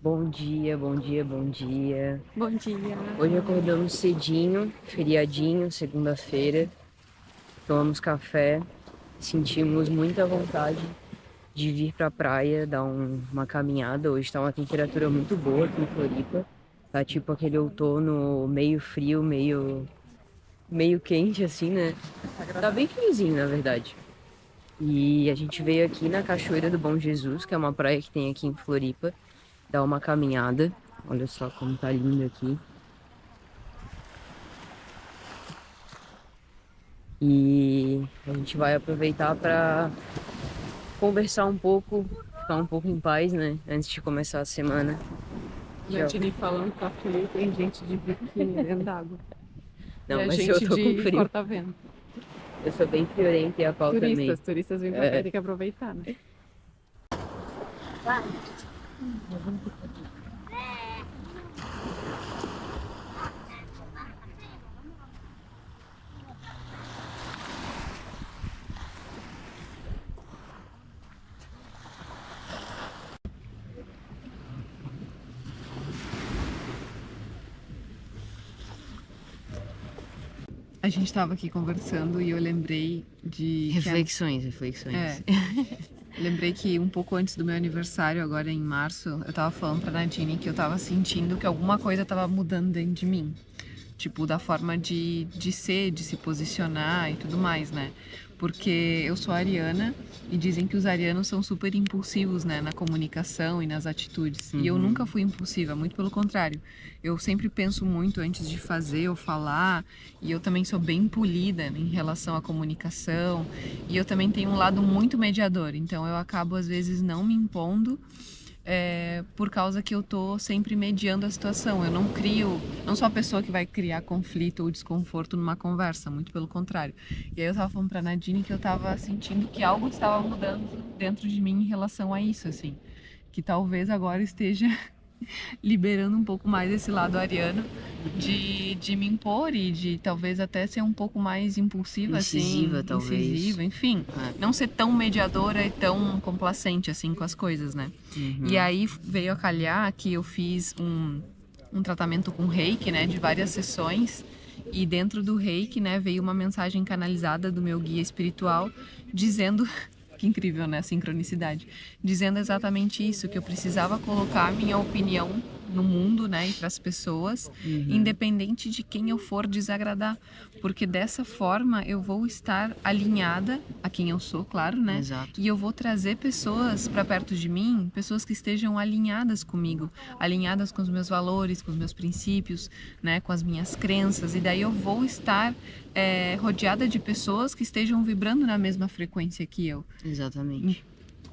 Bom dia, bom dia, bom dia. Bom dia. Hoje acordamos cedinho, feriadinho, segunda-feira. Tomamos café, sentimos muita vontade de vir pra praia, dar uma caminhada. Hoje tá uma temperatura muito boa aqui em Floripa. Tá tipo aquele outono meio frio, meio quente assim, né? Tá bem friozinho, na verdade. E a gente veio aqui na Cachoeira do Bom Jesus, que é uma praia que tem aqui em Floripa, dar uma caminhada. Olha só como tá lindo aqui. E a gente vai aproveitar para conversar um pouco, ficar um pouco em paz, né? Antes de começar a semana. Já... Jantini falando que tá frio, tem gente de biquíni dentro d'água. E Não, a mas eu gente tô com de frio. corta-vento. Eu sou bem friorenta e a pau também. Turistas vêm pra cá e É. tem que aproveitar, né? A gente tava aqui conversando e eu lembrei de... Reflexões. Lembrei que um pouco antes do meu aniversário, agora em março, eu tava falando pra Nadine que eu tava sentindo que alguma coisa tava mudando dentro de mim. Tipo, da forma de ser, de se posicionar e tudo mais, né? Porque eu sou ariana e dizem que os arianos são super impulsivos, né, na comunicação e nas atitudes. E eu nunca fui impulsiva, muito pelo contrário. Eu sempre penso muito antes de fazer ou falar, e eu também sou bem polida em relação à comunicação. E eu também tenho um lado muito mediador, então eu acabo às vezes não me impondo por causa que eu tô sempre mediando a situação. Eu não sou a pessoa que vai criar conflito ou desconforto numa conversa, muito pelo contrário. E aí eu tava falando pra Nadine que eu tava sentindo que algo estava mudando dentro de mim em relação a isso, assim. Que talvez agora esteja liberando um pouco mais esse lado ariano de me impor e de talvez até ser um pouco mais impulsiva, Incisiva, assim, talvez. incisiva, enfim. Não ser tão mediadora e tão complacente, assim, com as coisas, né? E aí veio a calhar que eu fiz um tratamento com reiki, né, de várias sessões. E dentro do reiki, né, veio uma mensagem canalizada do meu guia espiritual dizendo que incrível, né? A sincronicidade. Dizendo exatamente isso, que eu precisava colocar a minha opinião no mundo, né? E para as pessoas, independente de quem eu for desagradar. Porque dessa forma eu vou estar alinhada a quem eu sou, claro, né? Exato. E eu vou trazer pessoas para perto de mim, pessoas que estejam alinhadas comigo, alinhadas com os meus valores, com os meus princípios, né? Com as minhas crenças. E daí eu vou estar rodeada de pessoas que estejam vibrando na mesma frequência que eu. Exatamente.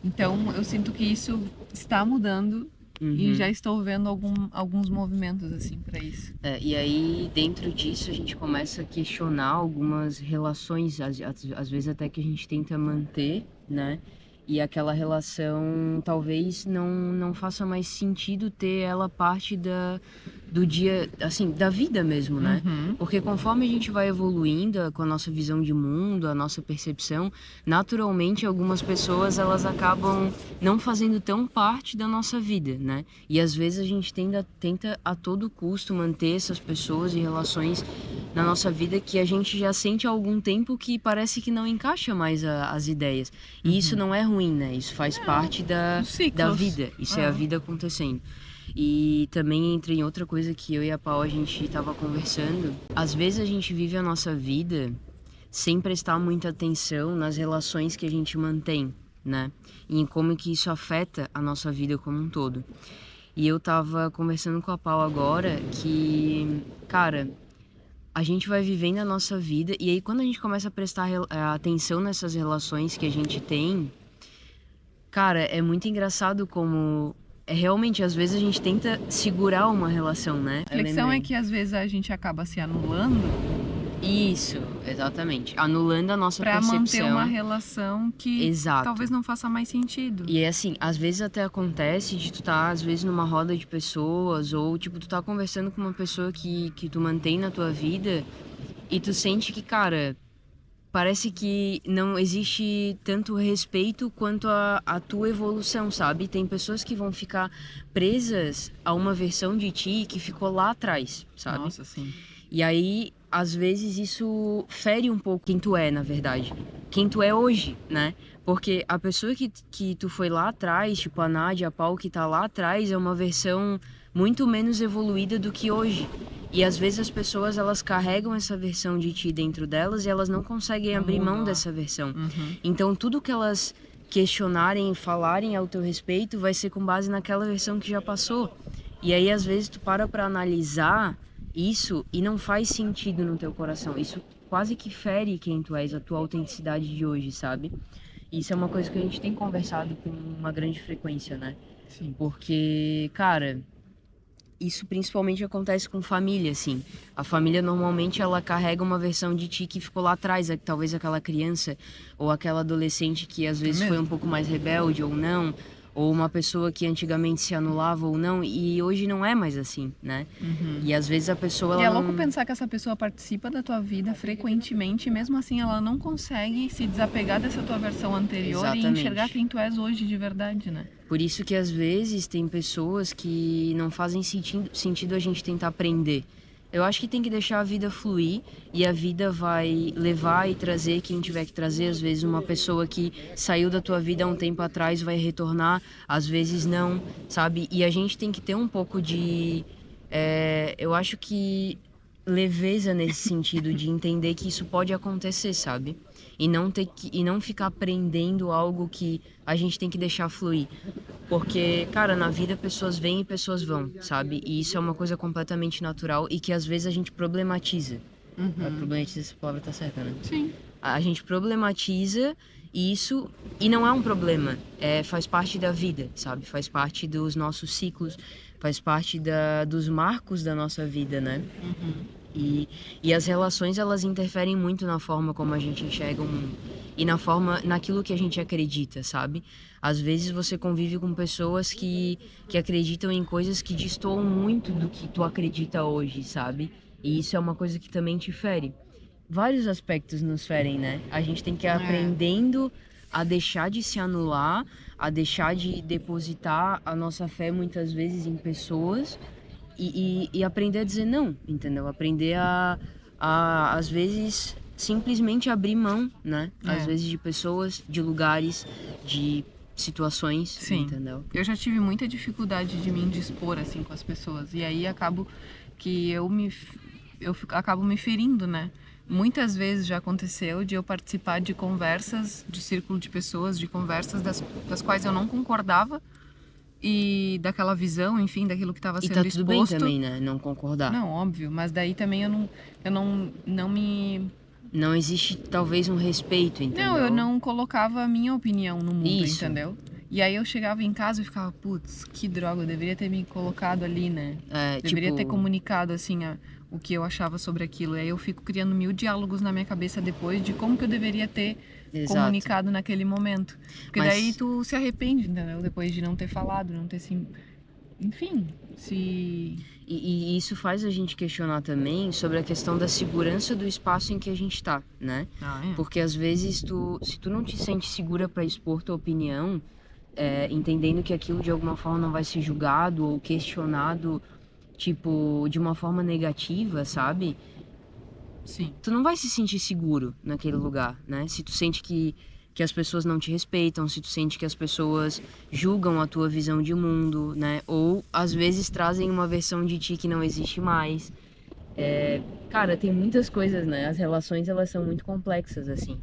Então eu sinto que isso está mudando e já estou vendo alguns movimentos assim para isso. E aí, dentro disso, a gente começa a questionar algumas relações, às vezes até que a gente tenta manter, né? E aquela relação talvez não faça mais sentido ter ela parte do dia, assim, da vida mesmo, né? Porque conforme a gente vai evoluindo com a nossa visão de mundo, a nossa percepção, naturalmente algumas pessoas elas acabam não fazendo tão parte da nossa vida, né? E às vezes a gente tenta a todo custo manter essas pessoas e relações na nossa vida que a gente já sente há algum tempo que parece que não encaixa mais as ideias. E isso não é ruim, né? Isso faz parte da vida. Isso é a vida acontecendo. E também entra em outra coisa que eu e a Pau a gente tava conversando. Às vezes a gente vive a nossa vida sem prestar muita atenção nas relações que a gente mantém, né? E em como que isso afeta a nossa vida como um todo. E eu tava conversando com a Pau agora que, cara, a gente vai vivendo a nossa vida e aí quando a gente começa a prestar atenção nessas relações que a gente tem, cara, é muito engraçado como realmente às vezes a gente tenta segurar uma relação, né? A reflexão é que às vezes a gente acaba se anulando. Isso, exatamente. Anulando a nossa percepção. Pra manter uma relação que talvez não faça mais sentido. E é assim, às vezes até acontece de tu tá, às vezes, numa roda de pessoas, ou tipo, tu tá conversando com uma pessoa que tu mantém na tua vida, e tu sente que, cara, parece que não existe tanto respeito quanto a tua evolução, sabe? Tem pessoas que vão ficar presas a uma versão de ti que ficou lá atrás, sabe? Nossa, sim. E aí, às vezes, isso fere um pouco quem tu é, na verdade. Quem tu é hoje, né? Porque a pessoa que tu foi lá atrás, tipo a Nádia, a Paul, que tá lá atrás, é uma versão muito menos evoluída do que hoje. E às vezes as pessoas, elas carregam essa versão de ti dentro delas e elas não conseguem Não abrir mão mudou. dessa versão. Uhum. Então, tudo que elas questionarem, falarem ao teu respeito, vai ser com base naquela versão que já passou. E aí, às vezes, tu para analisar isso e não faz sentido no teu coração. Isso quase que fere quem tu és, a tua autenticidade de hoje, sabe? Isso é uma coisa que a gente tem conversado com uma grande frequência, né? Sim. Porque, cara, isso principalmente acontece com família, assim. A família normalmente ela carrega uma versão de ti que ficou lá atrás, talvez aquela criança ou aquela adolescente que às vezes foi um pouco mais rebelde ou não, ou uma pessoa que antigamente se anulava ou não, e hoje não é mais assim, né? Uhum. E às vezes a pessoa E ela é louco não... pensar que essa pessoa participa da tua vida frequentemente, e mesmo assim ela não consegue se desapegar dessa tua versão anterior e Exatamente. enxergar quem tu és hoje de verdade, né? Por isso que às vezes tem pessoas que não fazem sentido a gente tentar aprender. Eu acho que tem que deixar a vida fluir e a vida vai levar e trazer quem tiver que trazer. Às vezes uma pessoa que saiu da tua vida há um tempo atrás vai retornar, às vezes não, sabe? E a gente tem que ter um pouco de... eu acho que leveza nesse sentido de entender que isso pode acontecer, sabe? E não ficar aprendendo algo que a gente tem que deixar fluir. Porque, cara, na vida pessoas vêm e pessoas vão, sabe? E isso é uma coisa completamente natural e que às vezes a gente problematiza. Problematiza, essa palavra tá certa, né? Sim. A gente problematiza isso e não é um problema. Faz parte da vida, sabe? Faz parte dos nossos ciclos, faz parte dos marcos da nossa vida, né? E as relações, elas interferem muito na forma como a gente enxerga o mundo e naquilo que a gente acredita, sabe? Às vezes você convive com pessoas que acreditam em coisas que destoam muito do que tu acredita hoje, sabe? E isso é uma coisa que também te fere. Vários aspectos nos ferem, né? A gente tem que ir aprendendo a deixar de se anular, a deixar de depositar a nossa fé muitas vezes em pessoas e aprender a dizer não, entendeu? Aprender às vezes, simplesmente abrir mão, né? Às vezes de pessoas, de lugares, de situações, Sim. entendeu? Eu já tive muita dificuldade de me indispor assim com as pessoas e aí acabo que acabo me ferindo, né? Muitas vezes já aconteceu de eu participar de conversas, de círculo de pessoas, de conversas das quais eu não concordava e daquela visão, enfim, daquilo que estava E sendo tá tudo bem exposto. também, né? Não concordar. Não, óbvio, mas daí também eu não me... Não existe talvez um respeito, entendeu? Não, eu não colocava a minha opinião no mundo, Isso. entendeu? E aí eu chegava em casa e ficava, putz, que droga, eu deveria ter me colocado ali, né? Deveria ter comunicado, assim, o que eu achava sobre aquilo. E aí eu fico criando 1000 diálogos na minha cabeça depois de como que eu deveria ter comunicado naquele momento. Porque daí tu se arrepende, entendeu? Depois de não ter falado, não ter se... Enfim, se... E isso faz a gente questionar também sobre a questão da segurança do espaço em que a gente tá, né? Porque às vezes se tu não te sente segura para expor tua opinião, entendendo que aquilo de alguma forma não vai ser julgado ou questionado, tipo, de uma forma negativa, sabe? Sim. Tu não vai se sentir seguro naquele lugar, né? Se tu sente que as pessoas não te respeitam, se tu sente que as pessoas julgam a tua visão de mundo, né? Ou às vezes trazem uma versão de ti que não existe mais. Cara, tem muitas coisas, né? As relações, elas são muito complexas, assim.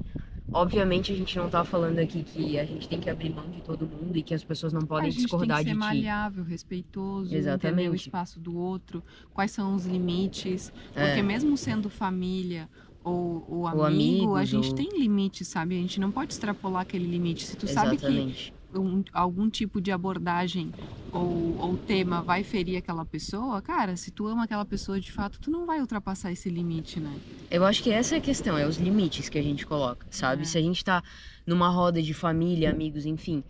Obviamente a gente não tá falando aqui que a gente tem que abrir mão de todo mundo e que as pessoas não podem discordar de ti. A gente tem que ser maleável, respeitoso, entender o espaço do outro, quais são os limites. Porque mesmo sendo família ou amigo, a gente tem limites, sabe? A gente não pode extrapolar aquele limite. Se tu sabe que algum tipo de abordagem ou tema vai ferir aquela pessoa, cara, se tu ama aquela pessoa de fato, tu não vai ultrapassar esse limite, né? Eu acho que essa é a questão, os limites que a gente coloca, sabe? Se a gente tá numa roda de família, amigos, enfim,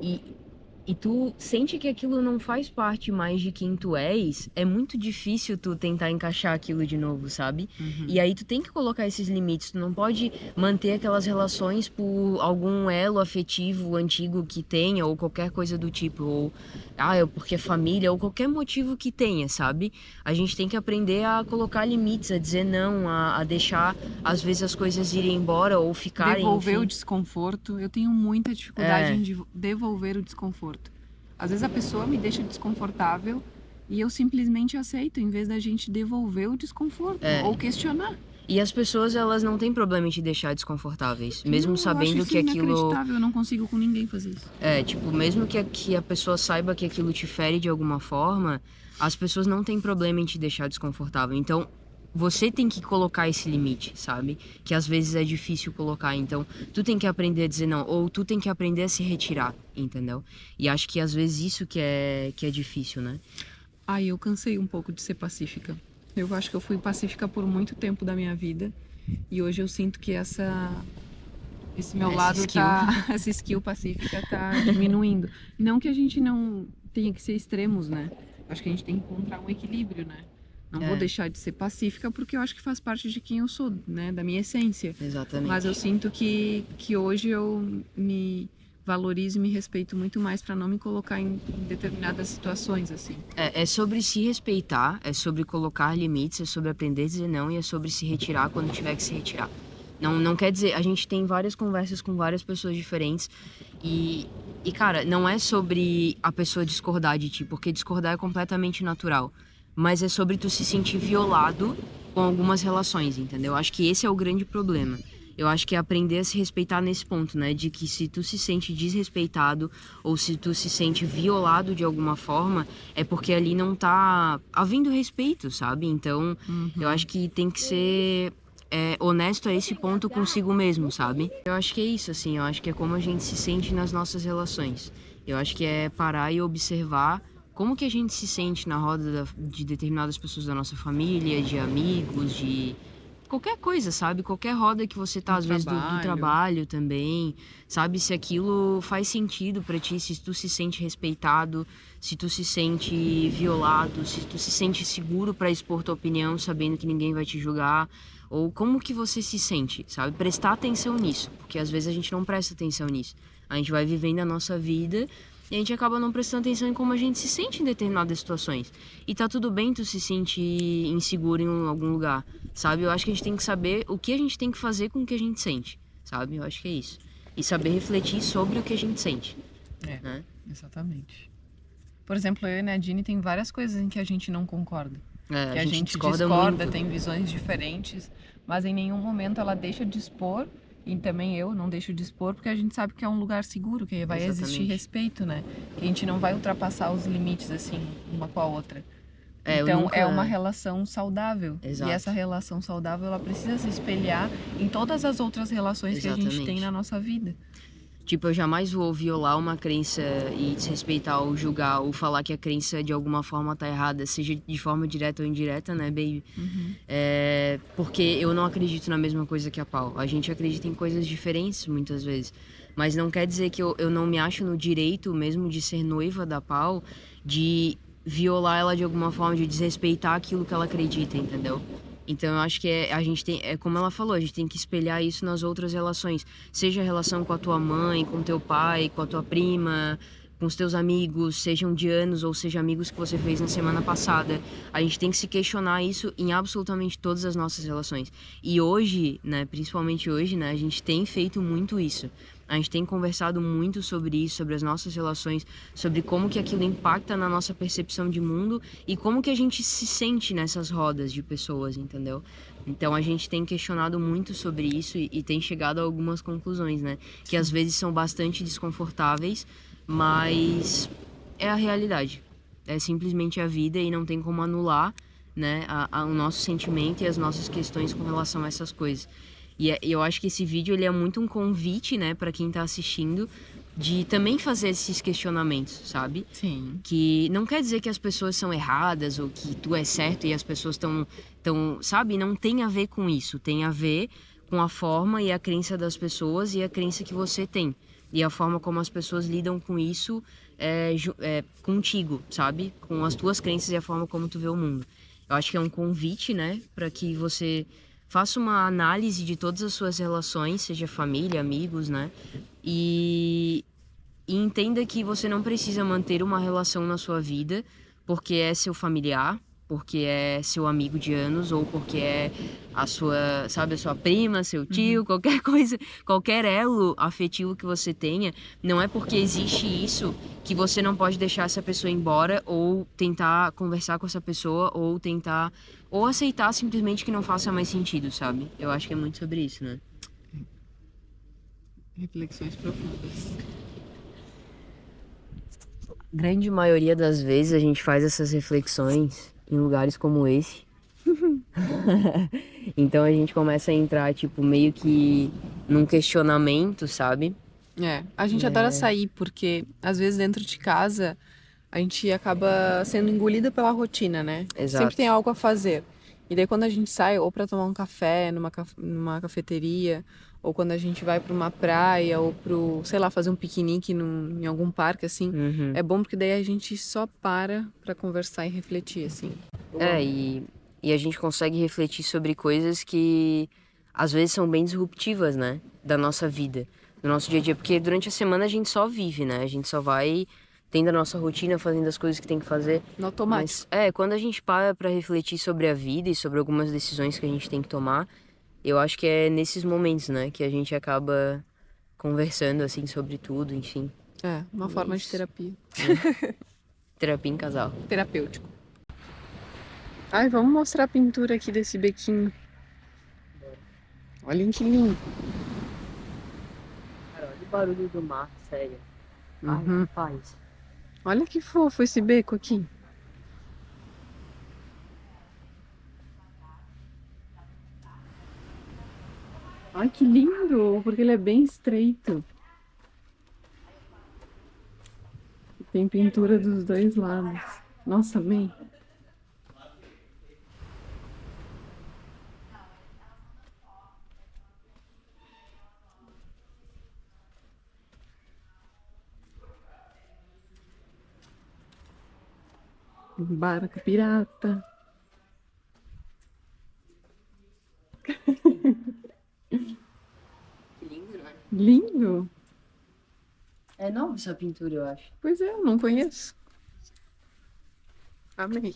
e e tu sente que aquilo não faz parte mais de quem tu és, é muito difícil tu tentar encaixar aquilo de novo, sabe? E aí tu tem que colocar esses limites, tu não pode manter aquelas relações por algum elo afetivo antigo que tenha, ou qualquer coisa do tipo, ou porque é família, ou qualquer motivo que tenha, sabe? A gente tem que aprender a colocar limites, a dizer não, a deixar às vezes as coisas irem embora ou ficarem, Devolver o enfim. desconforto. Eu tenho muita dificuldade É. em devolver o desconforto. Às vezes a pessoa me deixa desconfortável e eu simplesmente aceito, em vez da gente devolver o desconforto ou questionar. E as pessoas, elas não têm problema em te deixar desconfortáveis, mesmo Não, eu acho sabendo isso que aquilo... inacreditável, eu não consigo com ninguém fazer isso. Tipo, mesmo que a pessoa saiba que aquilo te fere de alguma forma, as pessoas não têm problema em te deixar desconfortável. Então, você tem que colocar esse limite, sabe? Que às vezes é difícil colocar. Então, tu tem que aprender a dizer não, ou tu tem que aprender a se retirar, entendeu? E acho que às vezes isso que é difícil, né? Eu cansei um pouco de ser pacífica. Eu acho que eu fui pacífica por muito tempo da minha vida. E hoje eu sinto que esse meu lado essa skill pacífica tá diminuindo. Não que a gente não tenha que ser extremos, né? Acho que a gente tem que encontrar um equilíbrio, né? Não vou deixar de ser pacífica porque eu acho que faz parte de quem eu sou, né? Da minha essência. Exatamente. Mas eu sinto que hoje eu me valorizo e me respeito muito mais para não me colocar em determinadas situações, assim. É sobre se respeitar, é sobre colocar limites, é sobre aprender a dizer não e é sobre se retirar quando tiver que se retirar. Não quer dizer... A gente tem várias conversas com várias pessoas diferentes e, cara, não é sobre a pessoa discordar de ti, porque discordar é completamente natural. Mas é sobre tu se sentir violado com algumas relações, entendeu? Acho que esse é o grande problema. Eu acho que é aprender a se respeitar nesse ponto, né? De que se tu se sente desrespeitado ou se tu se sente violado de alguma forma, é porque ali não tá havendo respeito, sabe? Então, eu acho que tem que ser honesto a esse ponto consigo mesmo, sabe? Eu acho que é isso, assim. Eu acho que é como a gente se sente nas nossas relações. Eu acho que é parar e observar como que a gente se sente na roda de determinadas pessoas da nossa família, de amigos, de qualquer coisa, sabe? Qualquer roda que você tá, às vezes, do trabalho também, sabe? Se aquilo faz sentido pra ti, se tu se sente respeitado, se tu se sente violado, se tu se sente seguro pra expor tua opinião, sabendo que ninguém vai te julgar, ou como que você se sente, sabe? Prestar atenção nisso, porque às vezes a gente não presta atenção nisso. A gente vai vivendo a nossa vida e a gente acaba não prestando atenção em como a gente se sente em determinadas situações. E tá tudo bem tu se sentir inseguro em algum lugar, sabe? Eu acho que a gente tem que saber o que a gente tem que fazer com o que a gente sente, sabe? Eu acho que é isso. E saber refletir sobre o que a gente sente. Né? Exatamente. Por exemplo, eu e a Nadine tem várias coisas em que a gente não concorda. Que a gente discorda muito. tem visões diferentes, mas em nenhum momento ela deixa de expor. E também eu não deixo de expor, porque a gente sabe que é um lugar seguro, que vai existir respeito, né? Que a gente não vai ultrapassar os limites, assim, uma com a outra. Então, é uma relação saudável. Exato. E essa relação saudável, ela precisa se espelhar em todas as outras relações que a gente tem na nossa vida. Tipo, eu jamais vou violar uma crença e desrespeitar ou julgar ou falar que a crença de alguma forma tá errada, seja de forma direta ou indireta, né, baby? Porque eu não acredito na mesma coisa que a Pau. A gente acredita em coisas diferentes muitas vezes. Mas não quer dizer que eu não me acho no direito mesmo de ser noiva da Pau, de violar ela de alguma forma, de desrespeitar aquilo que ela acredita, entendeu? Então eu acho que a gente tem, como ela falou, a gente tem que espelhar isso nas outras relações. Seja a relação com a tua mãe, com o teu pai, com a tua prima, com os teus amigos, sejam de anos ou seja amigos que você fez na semana passada. A gente tem que se questionar isso em absolutamente todas as nossas relações. E hoje, né, principalmente hoje, né, a gente tem feito muito isso. A gente tem conversado muito sobre isso, sobre as nossas relações, sobre como que aquilo impacta na nossa percepção de mundo e como que a gente se sente nessas rodas de pessoas, entendeu? Então a gente tem questionado muito sobre isso e tem chegado a algumas conclusões, né? Que às vezes são bastante desconfortáveis, mas é a realidade. É simplesmente a vida e não tem como anular, né, o nosso sentimento e as nossas questões com relação a essas coisas. E eu acho que esse vídeo ele é muito um convite, né, para quem tá assistindo, de também fazer esses questionamentos, sabe? Sim. Que não quer dizer que as pessoas são erradas ou que tu é certo e as pessoas estão, sabe? Não tem a ver com isso. Tem a ver com a forma e a crença das pessoas e a crença que você tem. E a forma como as pessoas lidam com isso contigo, sabe? Com as tuas crenças e a forma como tu vê o mundo. Eu acho que é um convite, né, para que você faça uma análise de todas as suas relações, seja família, amigos, né? E, e entenda que você não precisa manter uma relação na sua vida porque é seu familiar, porque é seu amigo de anos ou porque é a sua, sabe, a sua prima, seu tio, Uhum. qualquer coisa, qualquer elo afetivo que você tenha, não é porque existe isso que você não pode deixar essa pessoa embora ou tentar conversar com essa pessoa ou tentar ou aceitar simplesmente que não faça mais sentido, sabe? Eu acho que é muito sobre isso, né? Reflexões profundas. Grande maioria das vezes a gente faz essas reflexões em lugares como esse. Então a gente começa a entrar, tipo, meio que num questionamento, sabe? A gente adora sair porque às vezes dentro de casa a gente acaba sendo engolida pela rotina, né? Sempre tem Exato. algo a fazer. E daí quando a gente sai ou para tomar um café numa cafeteria, ou quando a gente vai para uma praia ou pro, sei lá, fazer um piquenique em algum parque assim, Uhum. é bom porque daí a gente só para conversar e refletir assim. E a gente consegue refletir sobre coisas que às vezes são bem disruptivas, né? Da nossa vida, do nosso dia a dia. Porque durante a semana a gente só vive, né? A gente só vai tendo a nossa rotina, fazendo as coisas que tem que fazer. No automático. Mas quando a gente para pra refletir sobre a vida e sobre algumas decisões que a gente tem que tomar, eu acho que é nesses momentos, né? Que a gente acaba conversando, assim, sobre tudo, enfim. Uma E é forma de isso, terapia. né? Terapia em casal. Terapêutico. Ai, vamos mostrar a pintura aqui desse bequinho. Olhem que lindo. Cara, olha o barulho do mar, sério. Ai, Uhum. rapaz. Olha que fofo esse beco aqui. Ai, que lindo, porque ele é bem estreito. Tem pintura dos dois lados. Nossa, amei. Barca pirata. Que lindo, né? Lindo. É nova essa pintura, eu acho. Pois é, eu não conheço. Amei.